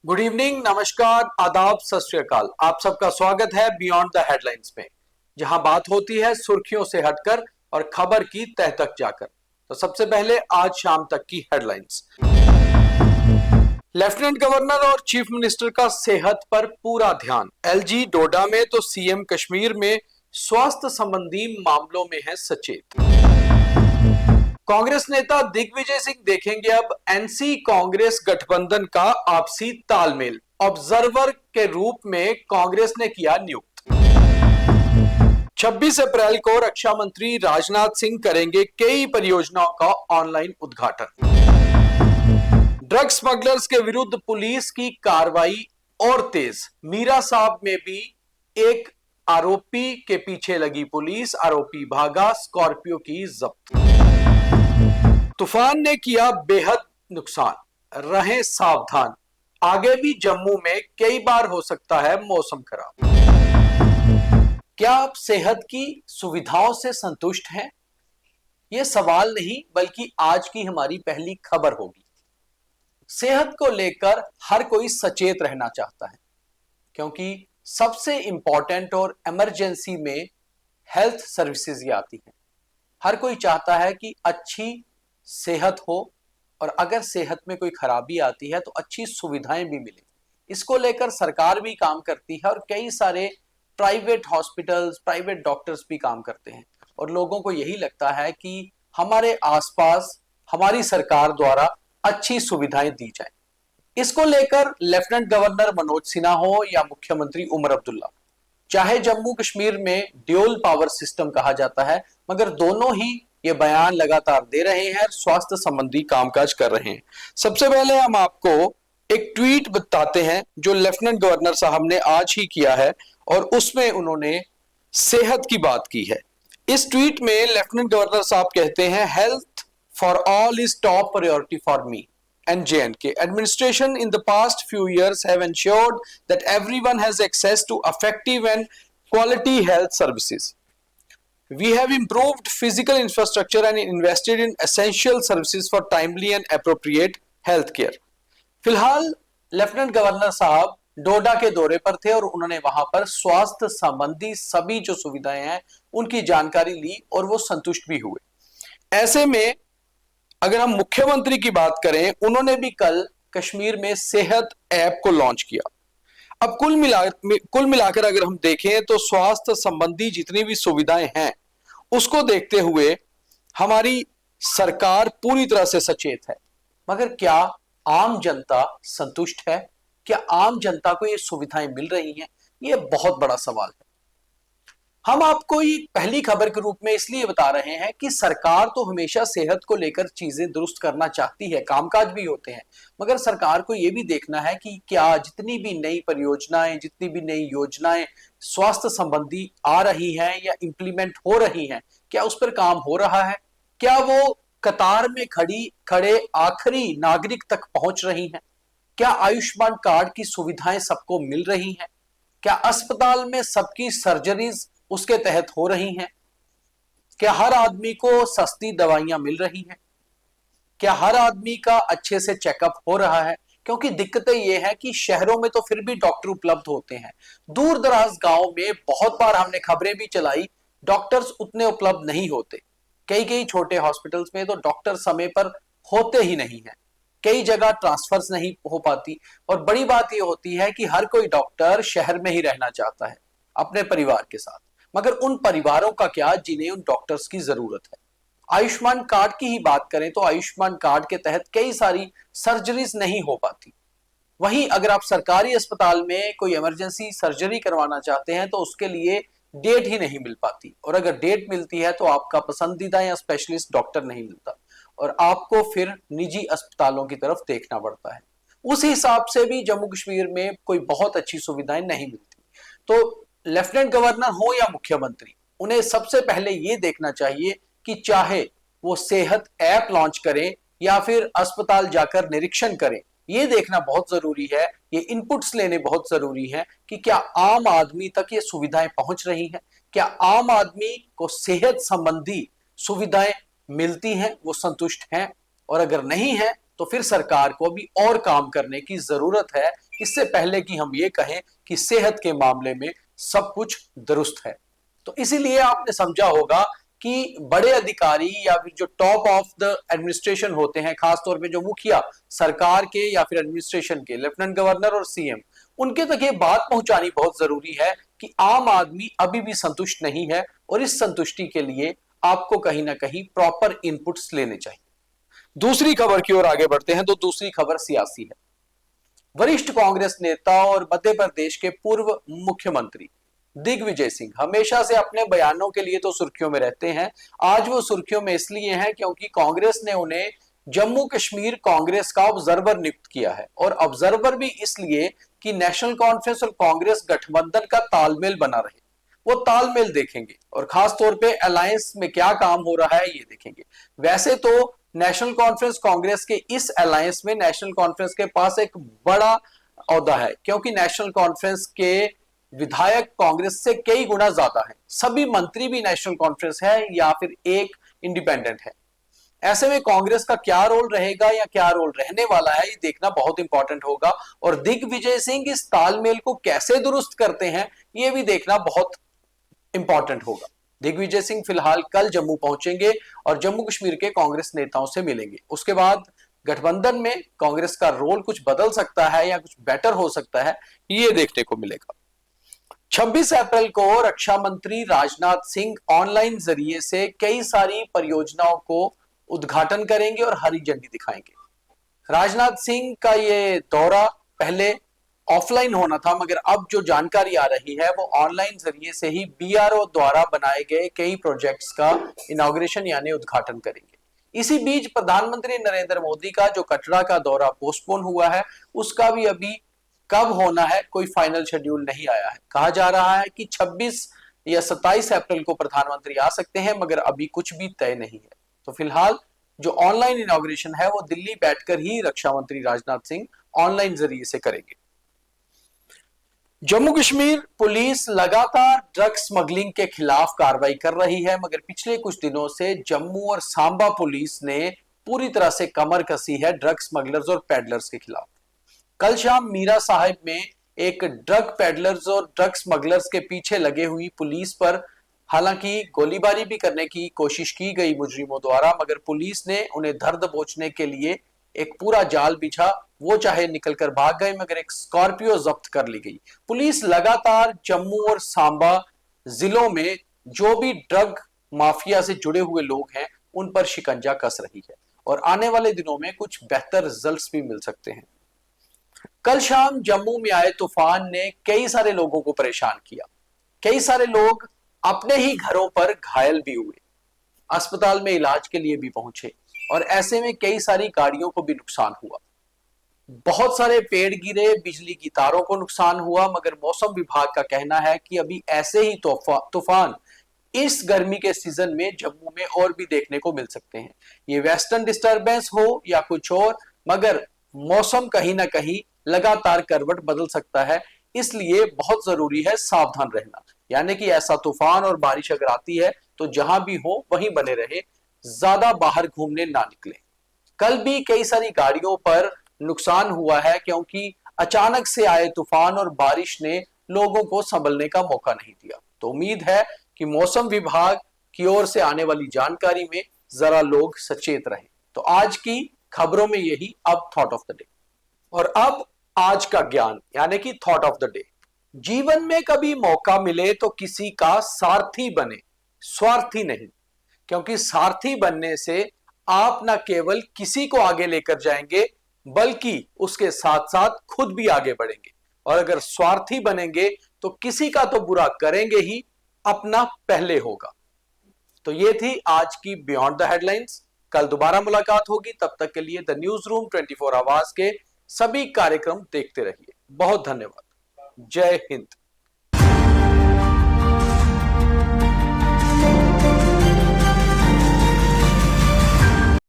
Good evening, नमस्कार, आदाब, सत श्री अकाल। आप सबका स्वागत है बियॉन्ड द हेडलाइंस में, जहां बात होती है सुर्खियों से हटकर और खबर की तह तक जाकर। तो सबसे पहले आज शाम तक की हेडलाइंस। लेफ्टिनेंट गवर्नर और चीफ मिनिस्टर का सेहत पर पूरा ध्यान। एलजी डोडा में तो सीएम कश्मीर में स्वास्थ्य संबंधी मामलों में है सचेत। कांग्रेस नेता दिग्विजय सिंह देखेंगे अब एनसी कांग्रेस गठबंधन का आपसी तालमेल। ऑब्जर्वर के रूप में कांग्रेस ने किया नियुक्त। 26 अप्रैल को रक्षा मंत्री राजनाथ सिंह करेंगे कई परियोजनाओं का ऑनलाइन उद्घाटन। ड्रग स्मगलर्स के विरुद्ध पुलिस की कार्रवाई और तेज। मीरा साहब में भी एक आरोपी के पीछे लगी पुलिस, आरोपी भागा, स्कॉर्पियो की जब्त। तूफान ने किया बेहद नुकसान, रहें सावधान। आगे भी जम्मू में कई बार हो सकता है मौसम खराब। क्या आप सेहत की सुविधाओं से संतुष्ट हैं? यह सवाल नहीं बल्कि आज की हमारी पहली खबर होगी। सेहत को लेकर हर कोई सचेत रहना चाहता है, क्योंकि सबसे इंपॉर्टेंट और इमरजेंसी में हेल्थ सर्विसेज ही आती हैं। हर कोई चाहता है कि अच्छी सेहत हो, और अगर सेहत में कोई खराबी आती है तो अच्छी सुविधाएं भी मिले। इसको लेकर सरकार भी काम करती है और कई सारे प्राइवेट हॉस्पिटल्स, प्राइवेट डॉक्टर्स भी काम करते हैं, और लोगों को यही लगता है कि हमारे आसपास हमारी सरकार द्वारा अच्छी सुविधाएं दी जाए। इसको लेकर लेफ्टिनेंट गवर्नर मनोज सिन्हा हो या मुख्यमंत्री उमर अब्दुल्ला, चाहे जम्मू कश्मीर में ड्यूल पावर सिस्टम कहा जाता है, मगर दोनों ही ये बयान लगातार दे रहे हैं, स्वास्थ्य संबंधी कामकाज कर रहे हैं। सबसे पहले हम आपको एक ट्वीट बताते हैं जो लेफ्टिनेंट गवर्नर साहब ने आज ही किया है, और उसमें उन्होंने सेहत की बात की है। इस ट्वीट में लेफ्टिनेंट गवर्नर साहब कहते हैं, health for all is top priority for me and J&K. Administration in the past few years have ensured that everyone has access to effective and quality health services. We have improved physical infrastructure and invested in essential services for timely and appropriate health care. फिलहाल lieutenant governor साहब डोडा के दौरे पर थे और उन्होंने वहां पर स्वास्थ्य संबंधी सभी जो सुविधाएं हैं उनकी जानकारी ली और वो संतुष्ट भी हुए। ऐसे में अगर हम मुख्यमंत्री की बात करें, उन्होंने भी कल कश्मीर में सेहत ऐप को लॉन्च किया। अब कुल मिलाकर अगर हम देखें तो स्वास्थ्य संबंधी जितनी भी सुविधाएं हैं उसको देखते हुए हमारी सरकार पूरी तरह से सचेत है। मगर क्या आम जनता संतुष्ट है? क्या आम जनता को ये सुविधाएं मिल रही हैं? ये बहुत बड़ा सवाल है। हम आपको ये पहली खबर के रूप में इसलिए बता रहे हैं कि सरकार तो हमेशा सेहत को लेकर चीजें दुरुस्त करना चाहती है, कामकाज भी होते हैं, मगर सरकार को यह भी देखना है कि क्या जितनी भी नई परियोजनाएं, जितनी भी नई योजनाएं स्वास्थ्य संबंधी आ रही हैं या इंप्लीमेंट हो रही हैं, क्या उस पर काम हो रहा है? क्या वो कतार में खड़े आखिरी नागरिक तक पहुंच रही हैं? क्या आयुष्मान कार्ड की सुविधाएं सबको मिल रही हैं? क्या अस्पताल में सबकी सर्जरीज उसके तहत हो रही हैं? क्या हर आदमी को सस्ती दवाइयां मिल रही हैं? क्या हर आदमी का अच्छे से चेकअप हो रहा है? क्योंकि दिक्कतें यह है कि शहरों में तो फिर भी डॉक्टर उपलब्ध होते हैं, दूर दराज गांव में बहुत बार हमने खबरें भी चलाई, डॉक्टर्स उतने उपलब्ध नहीं होते। कई छोटे हॉस्पिटल्स में तो डॉक्टर समय पर होते ही नहीं है, कई जगह ट्रांसफर्स नहीं हो पाती, और बड़ी बात यह होती है कि हर कोई डॉक्टर शहर में ही रहना चाहता है अपने परिवार के साथ, मगर उन परिवारों का क्या जिन्हें उन डॉक्टर्स की जरूरत है। आयुष्मान कार्ड की ही बात करें तो आयुष्मान कार्ड के तहत कई सारी सर्जरीज नहीं हो पाती। वहीं अगर आप सरकारी अस्पताल में कोई इमरजेंसी सर्जरी करवाना चाहते हैं तो उसके लिए डेट ही नहीं मिल पाती, और अगर डेट मिलती है तो आपका पसंदीदा या स्पेशलिस्ट डॉक्टर नहीं मिलता, और आपको फिर निजी अस्पतालों की तरफ देखना पड़ता है। उस हिसाब से भी जम्मू कश्मीर में कोई बहुत अच्छी सुविधाएं नहीं मिलती। तो लेफ्टिनेंट गवर्नर हो या मुख्यमंत्री, उन्हें सबसे पहले यह देखना चाहिए कि चाहे वो सेहत ऐप लॉन्च करें या फिर अस्पताल जाकर निरीक्षण करें, यह देखना बहुत जरूरी है, ये इनपुट्स लेने बहुत जरूरी है कि क्या आम आदमी तक ये सुविधाएं पहुंच रही हैं, क्या आम आदमी को सेहत संबंधी सुविधाएं मिलती हैं, वो संतुष्ट हैं, और अगर नहीं है तो फिर सरकार को भी और काम करने की जरूरत है इससे पहले कि हम ये कहें कि सेहत के मामले में सब कुछ दुरुस्त है। तो इसीलिए आपने समझा होगा कि बड़े अधिकारी या फिर जो टॉप ऑफ द एडमिनिस्ट्रेशन होते हैं, खासतौर पे जो मुखिया सरकार के या फिर एडमिनिस्ट्रेशन के, लेफ्टिनेंट गवर्नर और सीएम, उनके तक ये बात पहुंचानी बहुत जरूरी है कि आम आदमी अभी भी संतुष्ट नहीं है और इस संतुष्टि के लिए आपको कहीं ना कहीं प्रॉपर इनपुट्स लेने चाहिए। दूसरी खबर की ओर आगे बढ़ते हैं तो दूसरी खबर सियासी है। वरिष्ठ कांग्रेस नेता और मध्य प्रदेश के पूर्व मुख्यमंत्री दिग्विजय सिंह हमेशा से अपने बयानों के लिए तो सुर्खियों में रहते हैं। आज वो सुर्खियों में इसलिए हैं क्योंकि कांग्रेस ने उन्हें जम्मू कश्मीर कांग्रेस का ऑब्जर्वर नियुक्त किया है, और ऑब्जर्वर भी इसलिए कि नेशनल कॉन्फ्रेंस और कांग्रेस गठबंधन का तालमेल बना रहे। वो तालमेल देखेंगे और खास तौर पे अलायंस में क्या काम हो रहा है ये देखेंगे। वैसे तो नेशनल कॉन्फ्रेंस कांग्रेस के इस अलायंस में नेशनल कॉन्फ्रेंस के पास एक बड़ा ओहदा है, क्योंकि नेशनल कॉन्फ्रेंस के विधायक कांग्रेस से कई गुना ज्यादा है। सभी मंत्री भी नेशनल कॉन्फ्रेंस है या फिर एक इंडिपेंडेंट है। ऐसे में कांग्रेस का क्या रोल रहेगा या क्या रोल रहने वाला है ये देखना बहुत इंपॉर्टेंट होगा, और दिग्विजय सिंह इस तालमेल को कैसे दुरुस्त करते हैं ये भी देखना बहुत इंपॉर्टेंट होगा। दिग्विजय सिंह फिलहाल कल जम्मू पहुंचेंगे और जम्मू कश्मीर के कांग्रेस नेताओं से मिलेंगे। उसके बाद गठबंधन में कांग्रेस का रोल कुछ बदल सकता है या कुछ बेटर हो सकता है, ये देखने को मिलेगा। 26 अप्रैल को रक्षा मंत्री राजनाथ सिंह ऑनलाइन जरिए से कई सारी परियोजनाओं को उद्घाटन करेंगे और हरी झंडी दिखाएंगे। राजनाथ सिंह का ये दौरा पहले ऑफलाइन होना था, मगर अब जो जानकारी आ रही है वो ऑनलाइन जरिए से ही बीआरओ द्वारा बनाए गए कई प्रोजेक्ट्स का इनॉग्रेशन यानी उद्घाटन करेंगे। इसी बीच प्रधानमंत्री नरेंद्र मोदी का जो कटरा का दौरा पोस्टपोन हुआ है, उसका भी अभी कब होना है कोई फाइनल शेड्यूल नहीं आया है। कहा जा रहा है कि 26 या 27 अप्रैल को प्रधानमंत्री आ सकते हैं, मगर अभी कुछ भी तय नहीं है। तो फिलहाल जो ऑनलाइन इनॉग्रेशन है वो दिल्ली बैठकर ही रक्षा मंत्री राजनाथ सिंह ऑनलाइन जरिए से करेंगे। जम्मू कश्मीर पुलिस लगातार ड्रग्स स्मगलिंग के खिलाफ कार्रवाई कर रही है, मगर पिछले कुछ दिनों से जम्मू और सांबा पुलिस ने पूरी तरह से कमर कसी है ड्रग स्मगलर्स और पेडलर्स के खिलाफ। कल शाम मीरा साहिब में एक ड्रग पेडलर्स और ड्रग स्मगलर्स के पीछे लगे हुई पुलिस पर हालांकि गोलीबारी भी करने की कोशिश की गई मुजरिमों द्वारा, मगर पुलिस ने उन्हें धर दबोचने के लिए एक पूरा जाल बिछा। वो चाहे निकलकर भाग गए, मगर एक स्कॉर्पियो जब्त कर ली गई। पुलिस लगातार जम्मू और सांबा जिलों में जो भी ड्रग माफिया से जुड़े हुए लोग हैं उन पर शिकंजा कस रही है, और आने वाले दिनों में कुछ बेहतर रिजल्ट्स भी मिल सकते हैं। कल शाम जम्मू में आए तूफान ने कई सारे लोगों को परेशान किया। कई सारे लोग अपने ही घरों पर घायल भी हुए, अस्पताल में इलाज के लिए भी पहुंचे, और ऐसे में कई सारी गाड़ियों को भी नुकसान हुआ। बहुत सारे पेड़ गिरे, बिजली की तारों को नुकसान हुआ, मगर मौसम विभाग का कहना है कि अभी ऐसे ही तूफान इस गर्मी के सीजन में जम्मू में और भी देखने को मिल सकते हैं। ये वेस्टर्न डिस्टर्बेंस हो या कुछ और, मगर मौसम कहीं ना कहीं लगातार करवट बदल सकता है, इसलिए बहुत जरूरी है सावधान रहना। यानी कि ऐसा तूफान और बारिश अगर आती है तो जहां भी हो वहीं बने रहे, ज्यादा बाहर घूमने ना निकले। कल भी कई सारी गाड़ियों पर नुकसान हुआ है, क्योंकि अचानक से आए तूफान और बारिश ने लोगों को संभलने का मौका नहीं दिया। तो उम्मीद है कि मौसम विभाग की ओर से आने वाली जानकारी में जरा लोग सचेत रहें। तो आज की खबरों में यही। अब थॉट ऑफ द डे, और अब आज का ज्ञान यानी कि थॉट ऑफ द डे। जीवन में कभी मौका मिले तो किसी का सारथी बने, स्वार्थी नहीं, क्योंकि सारथी बनने से आप न केवल किसी को आगे लेकर जाएंगे बल्कि उसके साथ साथ खुद भी आगे बढ़ेंगे, और अगर स्वार्थी बनेंगे तो किसी का तो बुरा करेंगे ही, अपना पहले होगा। तो ये थी आज की बियॉन्ड द हेडलाइंस। कल दोबारा मुलाकात होगी, तब तक के लिए द न्यूज रूम 24 आवर्स के सभी कार्यक्रम देखते रहिए। बहुत धन्यवाद। जय हिंद।